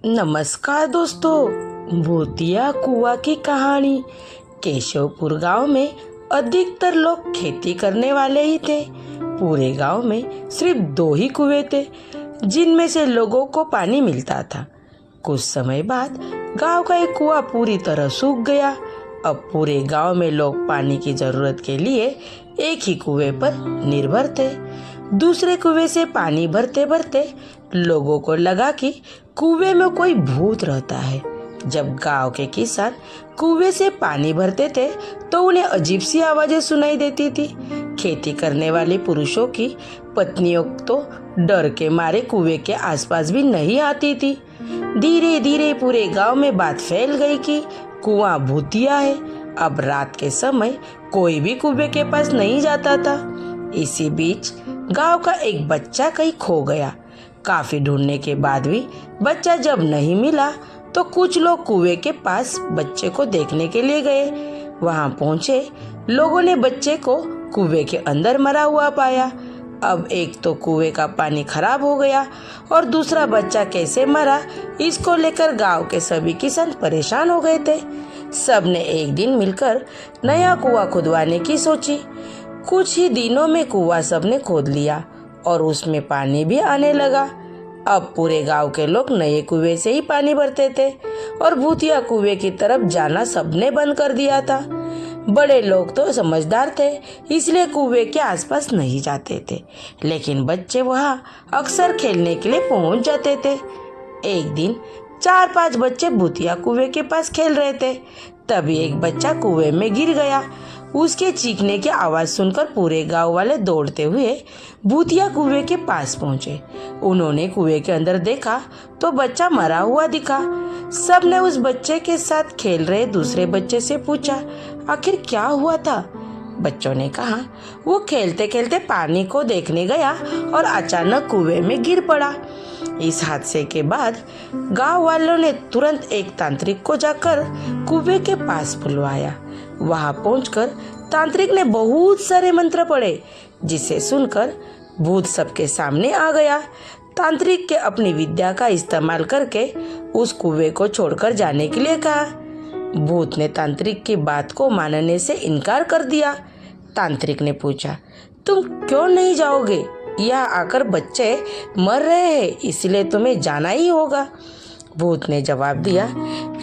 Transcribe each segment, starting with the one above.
नमस्कार दोस्तों, भूतिया कुआं की कहानी। केशवपुर गांव में अधिकतर लोग खेती करने वाले ही थे। पूरे गांव में सिर्फ 2 ही कुएं थे जिनमें से लोगों को पानी मिलता था। कुछ समय बाद गांव का एक कुआं पूरी तरह सूख गया। अब पूरे गांव में लोग पानी की जरूरत के लिए एक ही कुएं पर निर्भर थे। दूसरे कुएं से पानी भरते भरते लोगों को लगा कि कुएं में कोई भूत रहता है। जब गांव के किसान कुएं से पानी भरते थे तो उन्हें अजीब सी आवाजें सुनाई देती थी। खेती करने वाले पुरुषों की पत्नियों तो डर के मारे कुएं के आसपास भी नहीं आती थी। धीरे धीरे पूरे गांव में बात फैल गई कि कुआं भूतिया है। अब रात के समय कोई भी कुएं के पास नहीं जाता था। इसी बीच गांव का एक बच्चा कहीं खो गया। काफी ढूंढने के बाद भी बच्चा जब नहीं मिला तो कुछ लोग कुएं के पास बच्चे को देखने के लिए गए। वहां पहुंचे लोगों ने बच्चे को कुएं के अंदर मरा हुआ पाया। अब एक तो कुएं का पानी खराब हो गया और दूसरा बच्चा कैसे मरा इसको लेकर गांव के सभी किसान परेशान हो गए थे। सबने एक दिन मिलकर नया कुआं खुदवाने की सोची। कुछ ही दिनों में कुआं सबने खोद लिया और उसमें पानी भी आने लगा। अब पूरे गांव के लोग नए कुएं से ही पानी भरते थे और भूतिया कुएं की तरफ जाना सबने बंद कर दिया था। बड़े लोग तो समझदार थे, इसलिए कुएं के आसपास नहीं जाते थे, लेकिन बच्चे वहां अक्सर खेलने के लिए पहुंच जाते थे। एक दिन 4-5 बच्चे भूतिया कुएं के पास खेल रहे थे। तभी एक बच्चा कुएं में गिर गया। उसके चीखने की आवाज सुनकर पूरे गांव वाले दौड़ते हुए भूतिया कुएं के पास पहुंचे। उन्होंने कुएं के अंदर देखा तो बच्चा मरा हुआ दिखा। सबने उस बच्चे के साथ खेल रहे दूसरे बच्चे से पूछा, आखिर क्या हुआ था? बच्चों ने कहा, वो खेलते खेलते पानी को देखने गया और अचानक कुएं में गिर पड़ा। इस हादसे के बाद गांव वालों ने तुरंत एक तांत्रिक को जाकर कुएं के पास बुलवाया। वहां पहुंचकर तांत्रिक ने बहुत सारे मंत्र पढ़े, जिसे सुनकर भूत सबके सामने आ गया। तांत्रिक के अपनी विद्या का इस्तेमाल करके उस कुएं को छोड़कर जाने के लिए कहा। भूत ने तांत्रिक की बात को मानने से इनकार कर दिया। तांत्रिक ने पूछा, तुम क्यों नहीं जाओगे? यहाँ आकर बच्चे मर रहे हैं, इसलिए तुम्हें जाना ही होगा। भूत ने जवाब दिया,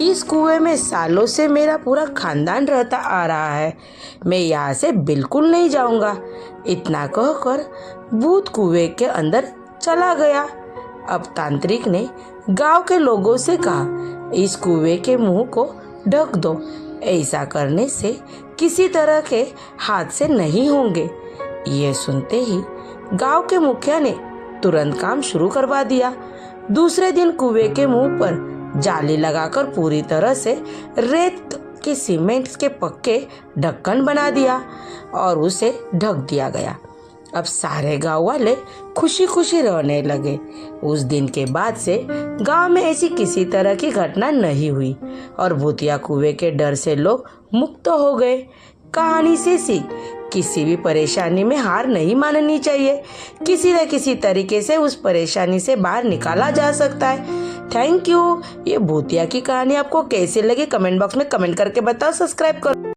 इस कुएं में सालों से मेरा पूरा खानदान रहता आ रहा है, मैं यहाँ से बिल्कुल नहीं जाऊंगा। इतना कहकर भूत कुएं के अंदर चला गया। अब तांत्रिक ने गांव के लोगों से कहा, इस कुएं के मुंह को ढक दो, ऐसा करने से किसी तरह के हादसे नहीं होंगे। ये सुनते ही गांव के मुखिया ने तुरंत काम शुरू करवा दिया। दूसरे दिन कुएं के मुंह पर जाली लगाकर पूरी तरह से रेत के सीमेंट के पक्के ढक्कन बना दिया और उसे ढक दिया गया। अब सारे गांव वाले खुशी खुशी रहने लगे। उस दिन के बाद से गांव में ऐसी किसी तरह की घटना नहीं हुई और भूतिया कुएं के डर से लोग मुक्त हो गए। कहानी से सीख, किसी भी परेशानी में हार नहीं माननी चाहिए। किसी न किसी तरीके से उस परेशानी से बाहर निकाला जा सकता है। Thank you. ये भूतिया की कहानी आपको कैसी लगी कमेंट बॉक्स में कमेंट करके बताओ। सब्सक्राइब करो।